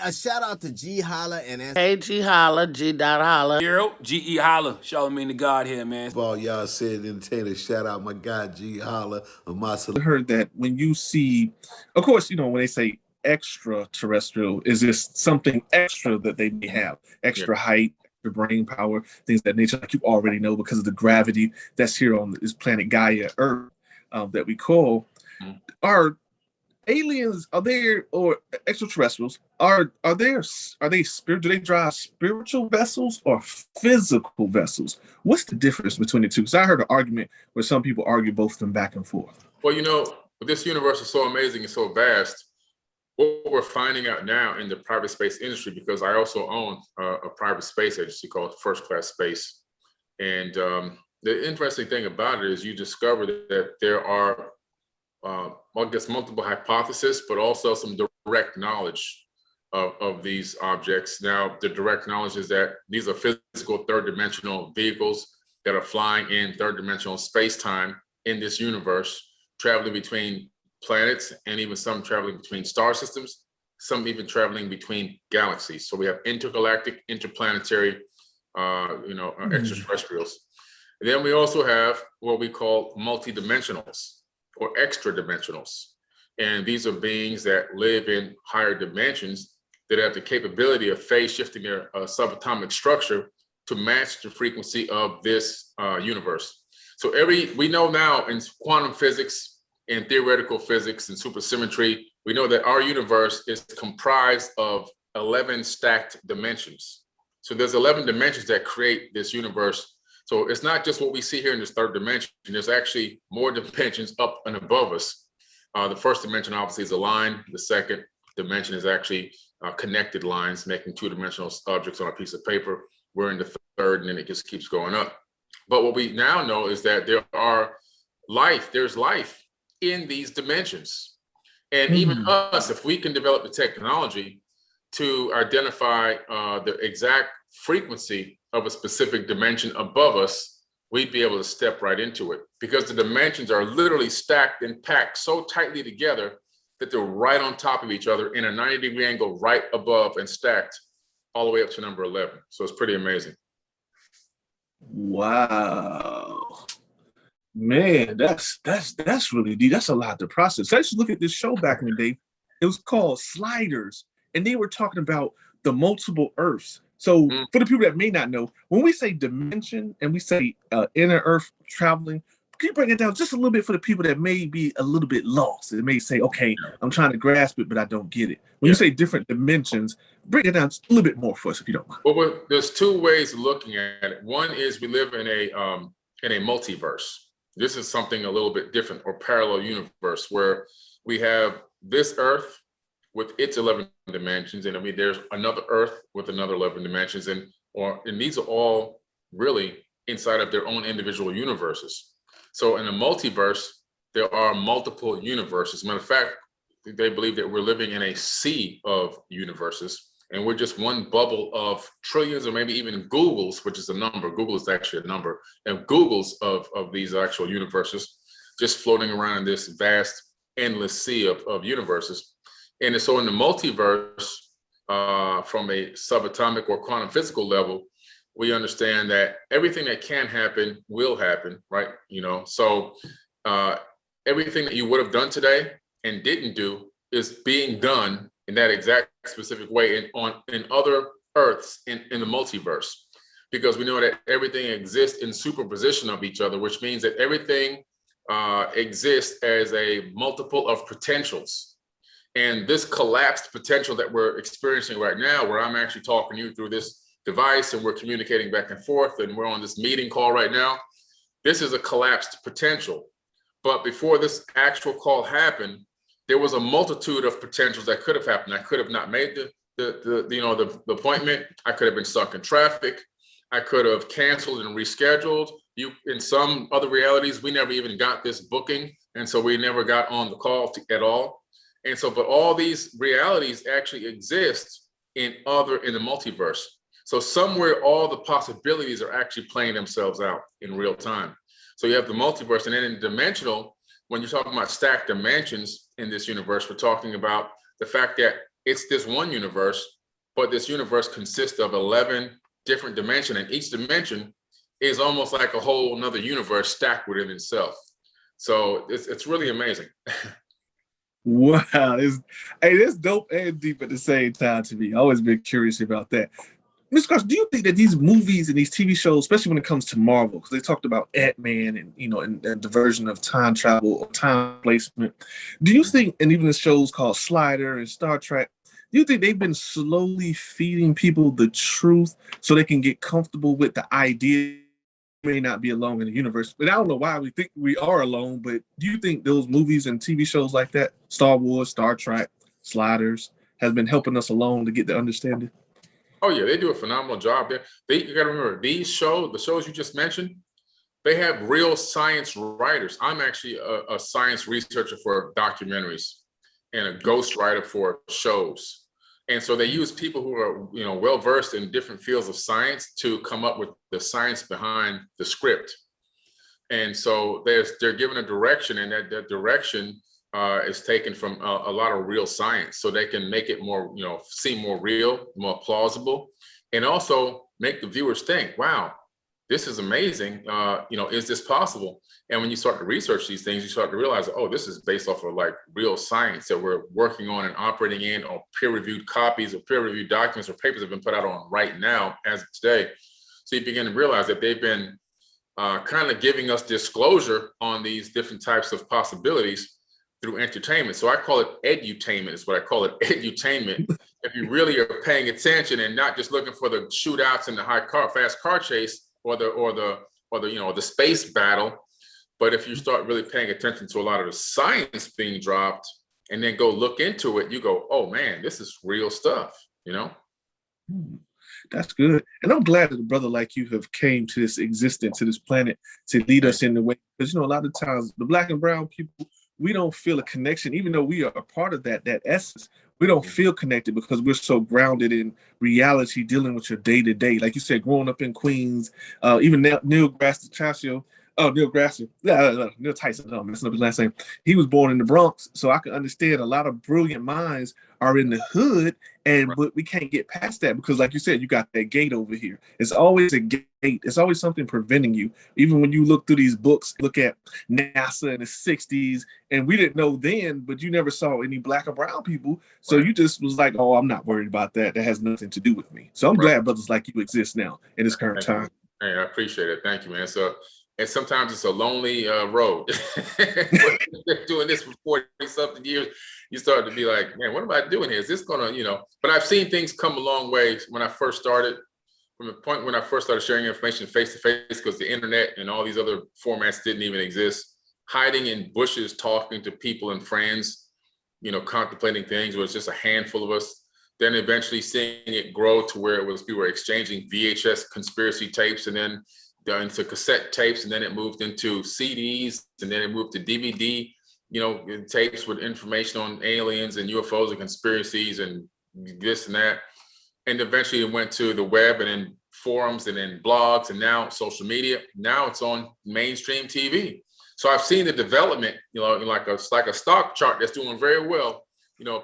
A shout out to Ge Holla and Hey, Ge Holla, G. Holla. Hero, Ge Holla. Charlamagne the God here, man. All y'all said entertainer, shout out my guy Ge Holla of my I heard that when you see, of course, when they say extraterrestrial, is this something extra that they may have? Extra height, extra brain power, things of that nature, like you already know because of the gravity that's here on this planet Gaia, Earth, that we call. Are aliens, are there, or extraterrestrials, are they spirit? Do they drive spiritual vessels or physical vessels? What's the difference between the two? Because I heard an argument where some people argue both of them back and forth. Well, this universe is so amazing and so vast. What we're finding out now in the private space industry, because I also own a private space agency called First Class Space. And the interesting thing about it is you discover that there are multiple hypotheses, but also some direct knowledge of these objects. Now, the direct knowledge is that these are physical third-dimensional vehicles that are flying in third-dimensional space-time in this universe, traveling between planets, and even some traveling between star systems, some even traveling between galaxies. So we have intergalactic, interplanetary, extraterrestrials. And then we also have what we call multidimensionals, or extra dimensionals. And these are beings that live in higher dimensions that have the capability of phase shifting their subatomic structure to match the frequency of this universe. So we know now in quantum physics and theoretical physics and supersymmetry, we know that our universe is comprised of 11 stacked dimensions. So there's 11 dimensions that create this universe. So it's not just what we see here in this third dimension. There's actually more dimensions up and above us. The first dimension obviously is a line. The second dimension is actually connected lines, making two-dimensional objects on a piece of paper. We're in the third, and then it just keeps going up. But what we now know is that there's life in these dimensions. And even us, if we can develop the technology to identify the exact frequency of a specific dimension above us, we'd be able to step right into it, because the dimensions are literally stacked and packed so tightly together that they're right on top of each other in a 90-degree angle right above and stacked all the way up to number 11. So it's pretty amazing. Wow. Man, that's really deep. That's a lot to process. I used to look at this show back in the day. It was called Sliders, and they were talking about the multiple Earths. So for the people that may not know, when we say dimension and we say inner Earth traveling, can you break it down just a little bit for the people that may be a little bit lost? They may say, okay, I'm trying to grasp it, but I don't get it. When you say different dimensions, break it down just a little bit more for us, if you don't mind. Well, there's two ways of looking at it. One is we live in a multiverse. This is something a little bit different, or parallel universe, where we have this Earth with its 11 dimensions, and there's another Earth with another 11 dimensions, and these are all really inside of their own individual universes. So in a multiverse, there are multiple universes. Matter of fact, they believe that we're living in a sea of universes, and we're just one bubble of trillions, or maybe even Googles, which is a number. Google is actually a number, and Googles of these actual universes just floating around in this vast, endless sea of universes. And so in the multiverse, from a subatomic or quantum physical level, we understand that everything that can happen will happen, right? So everything that you would have done today and didn't do is being done in that exact specific way in other Earths in the multiverse, because we know that everything exists in superposition of each other, which means that everything exists as a multiple of potentials. And this collapsed potential that we're experiencing right now, where I'm actually talking to you through this device and we're communicating back and forth and we're on this meeting call right now, this is a collapsed potential. But before this actual call happened, there was a multitude of potentials that could have happened. I could have not made the appointment. I could have been stuck in traffic. I could have canceled and rescheduled. In some other realities, we never even got this booking, and so we never got on the call at all. And so, but all these realities actually exist in the multiverse. So somewhere all the possibilities are actually playing themselves out in real time. So you have the multiverse, and then in dimensional, when you're talking about stacked dimensions in this universe, we're talking about the fact that it's this one universe, but this universe consists of 11 different dimensions, and each dimension is almost like a whole another universe stacked within itself. So it's really amazing. Wow, it's dope and deep at the same time to me. I've always been curious about that. Mr. Carson, do you think that these movies and these TV shows, especially when it comes to Marvel, because they talked about Ant-Man and and the version of time travel or time placement, do you think, and even the shows called Slider and Star Trek, do you think they've been slowly feeding people the truth so they can get comfortable with the idea we may not be alone in the universe? But I don't know why we think we are alone, but do you think those movies and TV shows like that, Star Wars, Star Trek, Sliders, has been helping us along to get the understanding? Oh yeah, they do a phenomenal job there. You got to remember, the shows you just mentioned, they have real science writers. I'm actually a science researcher for documentaries and a ghost writer for shows. And so they use people who are, well versed in different fields of science to come up with the science behind the script. And so they're given a direction, and that direction is taken from a lot of real science, so they can make it more, seem more real, more plausible, and also make the viewers think, wow, this is amazing. Is this possible? And when you start to research these things, you start to realize, oh, this is based off of like real science that we're working on and operating in, or peer-reviewed copies or peer-reviewed documents or papers have been put out on right now as of today. So you begin to realize that they've been kind of giving us disclosure on these different types of possibilities through entertainment. So I call it edutainment, is what I call it, edutainment. If you really are paying attention and not just looking for the shootouts and the fast car chase or the space battle, but if you start really paying attention to a lot of the science being dropped and then go look into it, you go, oh man, this is real stuff, That's good. And I'm glad that a brother like you have came to this existence, to this planet, to lead us in the way. Because, a lot of times the Black and brown people, we don't feel a connection, even though we are a part of that essence. We don't feel connected because we're so grounded in reality, dealing with your day to day. Like you said, growing up in Queens, even Neil deGrasse Tyson, Neil Tyson, no, that's not his last name. He was born in the Bronx, so I can understand a lot of brilliant minds are in the hood, but we can't get past that because, like you said, you got that gate over here. It's always a gate. It's always something preventing you. Even when you look through these books, look at NASA in the 60s, and we didn't know then, but you never saw any Black or brown people. So you just was like, oh, I'm not worried about that. That has nothing to do with me. So I'm glad brothers like you exist now in this current time. Hey, I appreciate it. Thank you, man. So, and sometimes it's a lonely road. Doing this for 40 something years, you start to be like, man, what am I doing here? Is this gonna, but I've seen things come a long way when I first started, from the point when I first started sharing information face to face, because the internet and all these other formats didn't even exist. Hiding in bushes, talking to people and friends, contemplating things where it's just a handful of us. Then eventually seeing it grow to where we were exchanging VHS conspiracy tapes, and then into cassette tapes, and then it moved into CDs, and then it moved to DVD, tapes with information on aliens and UFOs and conspiracies and this and that. And eventually it went to the web, and then forums, and then blogs, and now social media. Now it's on mainstream TV. So I've seen the development, like a stock chart that's doing very well,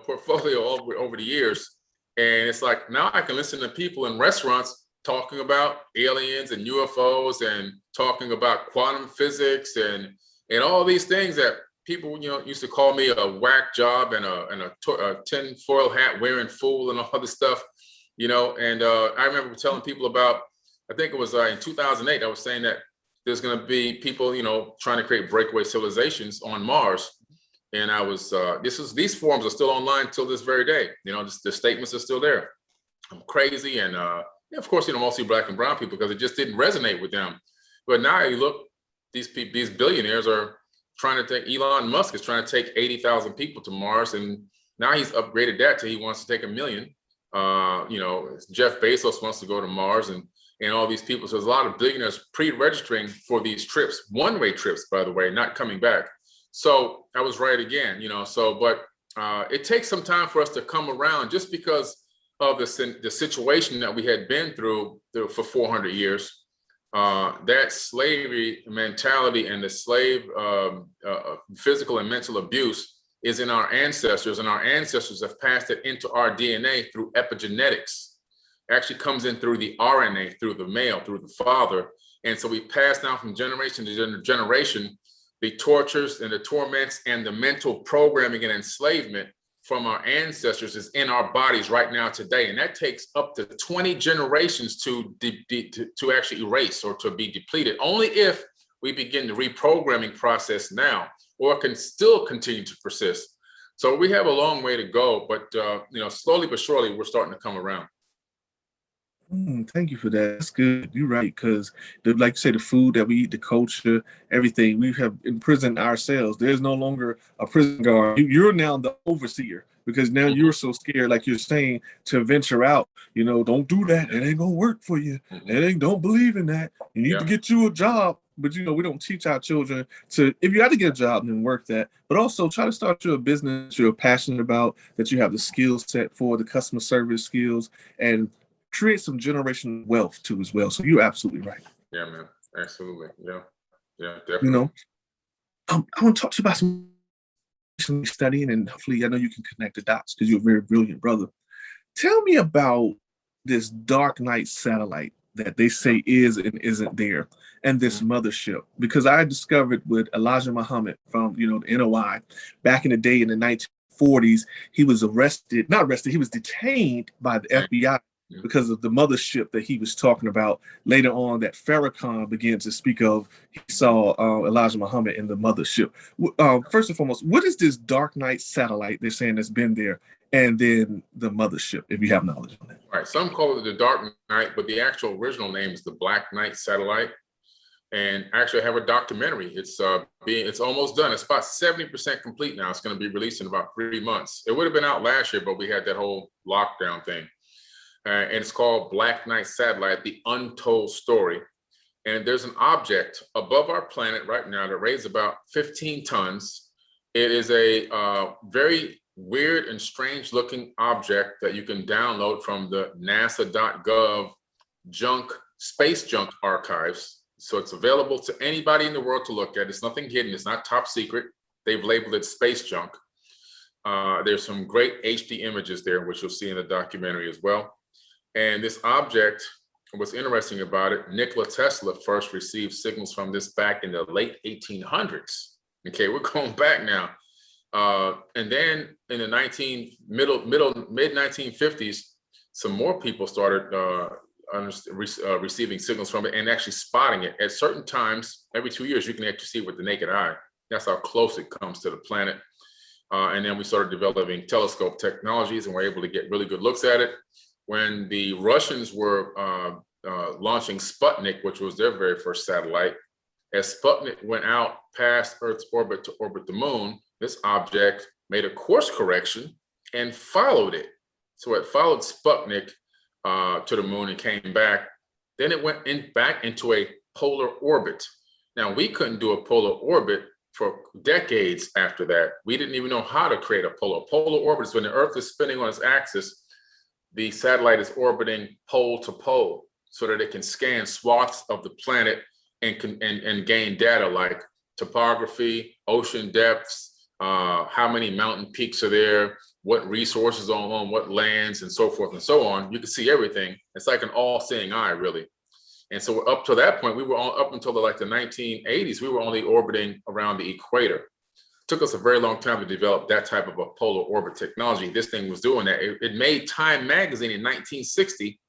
portfolio over the years. And it's like, now I can listen to people in restaurants talking about aliens and UFOs and talking about quantum physics and all these things that people, used to call me a whack job and a tinfoil hat wearing fool and all this stuff, And I remember telling people about, I think it was in 2008, I was saying that there's going to be people, trying to create breakaway civilizations on Mars. And I was, these forums are still online till this very day. The statements are still there. I'm crazy. And of course, mostly Black and brown people, because it just didn't resonate with them. But now you look, these billionaires are trying to take, Elon Musk is trying to take 80,000 people to Mars. And now he's upgraded that to he wants to take 1 million. Jeff Bezos wants to go to Mars and all these people. So there's a lot of billionaires pre-registering for these trips, one-way trips, by the way, not coming back. So I was right again, but it takes some time for us to come around, just because of the situation that we had been through for 400 years. That slavery mentality and the slave physical and mental abuse is in our ancestors, and our ancestors have passed it into our DNA through epigenetics. It actually comes in through the RNA, through the male, through the father. And so we pass down from generation to generation the tortures and the torments and the mental programming and enslavement from our ancestors is in our bodies right now today. And that takes up to 20 generations to actually erase or to be depleted, only if we begin the reprogramming process now, or can still continue to persist. So we have a long way to go, but slowly but surely, we're starting to come around. Thank you for that. That's good. You're right, because like you say, the food that we eat, the culture, everything, we have imprisoned ourselves. There's no longer a prison guard. You're now the overseer, because now you're so scared, like you're saying, to venture out. Don't do that. It ain't gonna work for you. Don't believe in that. You need to get you a job. But we don't teach our children to, if you have to get a job, then work that. But also try to start your business you're passionate about, that you have the skill set for, the customer service skills, and create some generational wealth too as well. So you're absolutely right. Yeah, man. Absolutely. Yeah, definitely. I want to talk to you about some studying, and hopefully I know you can connect the dots because you're a very brilliant brother. Tell me about this dark night satellite that they say is and isn't there, and this mothership, because I discovered with Elijah Muhammad from the NOI back in the day in the 1940s. He was he was detained by the FBI because of the mothership that he was talking about. Later on, that Farrakhan began to speak of, he saw Elijah Muhammad in the mothership. First and foremost, what is this dark night satellite they're saying that's been there, and then the mothership, if you have knowledge on that? All right, some call it the dark night, but the actual original name is the Black Night satellite. And actually, I have a documentary. It's almost done. It's about 70% complete now. It's going to be released in about 3 months. It would have been out last year, but we had that whole lockdown thing. And it's called Black Night Satellite, The Untold Story. And there's an object above our planet right now that weighs about 15 tons. It is a very weird and strange looking object that you can download from the nasa.gov space junk archives. So it's available to anybody in the world to look at. It's nothing hidden. It's not top secret. They've labeled it space junk. There's some great HD images there, which you'll see in the documentary as well. And this object, what's interesting about it, Nikola Tesla first received signals from this back in the late 1800s. Okay, we're going back now. And then in the mid 1950s, some more people started receiving signals from it and actually spotting it. At certain times, every 2 years, you can actually see it with the naked eye. That's how close it comes to the planet. And then we started developing telescope technologies, and we're able to get really good looks at it. When the Russians were launching Sputnik, which was their very first satellite, as Sputnik went out past Earth's orbit to orbit the moon, this object made a course correction and followed it. So it followed Sputnik to the moon and came back. Then it went back into a polar orbit. Now, we couldn't do a polar orbit for decades after that. We didn't even know how to create a polar orbit. Is when the Earth is spinning on its axis, the satellite is orbiting pole to pole so that it can scan swaths of the planet and gain data like topography, ocean depths, how many mountain peaks are there, what resources are on what lands, and so forth and so on. You can see everything. It's like an all-seeing eye, really. And so up to that point, we were up until the 1980s, we were only orbiting around the equator. It took us a very long time to develop that type of a polar orbit technology. This thing was doing that. It made Time magazine in 1960,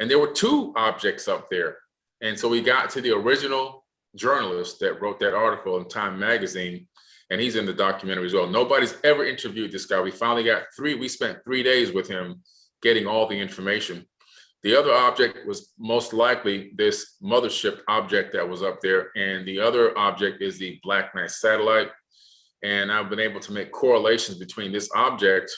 and there were 2 objects up there. And so we got to the original journalist that wrote that article in Time magazine, and he's in the documentary as well. Nobody's ever interviewed this guy. We finally got 3. We spent 3 days with him getting all the information. The other object was most likely this mothership object that was up there. And the other object is the Black Night satellite. And I've been able to make correlations between this object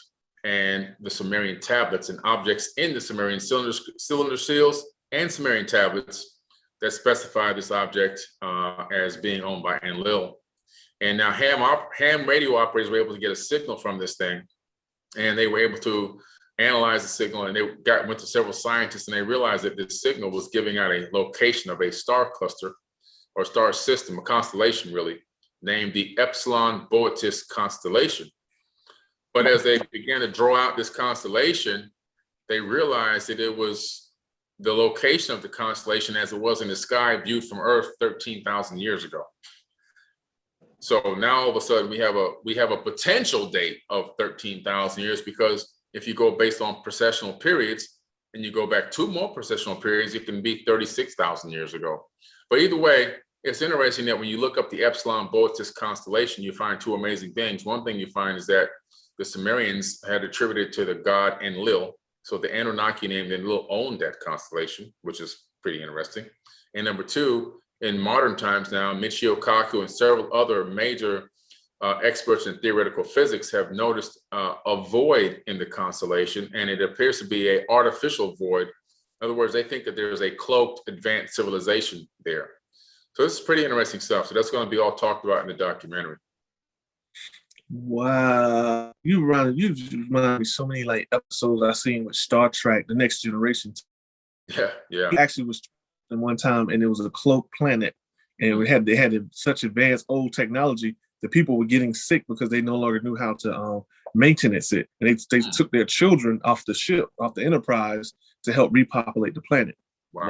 and the Sumerian tablets and objects in the Sumerian cylinder seals and Sumerian tablets that specify this object as being owned by Enlil. And now ham radio operators were able to get a signal from this thing, and they were able to analyze the signal, and they went to several scientists, and they realized that this signal was giving out a location of a star cluster or star system, a constellation really, named the Epsilon Boötis constellation. But as they began to draw out this constellation, they realized that it was the location of the constellation as it was in the sky viewed from Earth 13,000 years ago. So now all of a sudden we have a potential date of 13,000 years, because if you go based on precessional periods and you go back 2 more precessional periods, it can be 36,000 years ago. But either way, it's interesting that when you look up the Epsilon Boötis constellation, you find 2 amazing things. One thing you find is that the Sumerians had attributed to the god Enlil. So the Anunnaki named Enlil owned that constellation, which is pretty interesting. And number 2, in modern times now, Michio Kaku and several other major experts in theoretical physics have noticed a void in the constellation, and it appears to be an artificial void. In other words, they think that there's a cloaked advanced civilization there. So this is pretty interesting stuff. So that's going to be all talked about in the documentary. Wow, you remind me so many like episodes I seen with Star Trek: The Next Generation. Yeah. He actually was in one time, and it was a cloaked planet, and they had such advanced old technology that people were getting sick because they no longer knew how to maintenance it, and they took their children off the ship, off the Enterprise, to help repopulate the planet. Wow.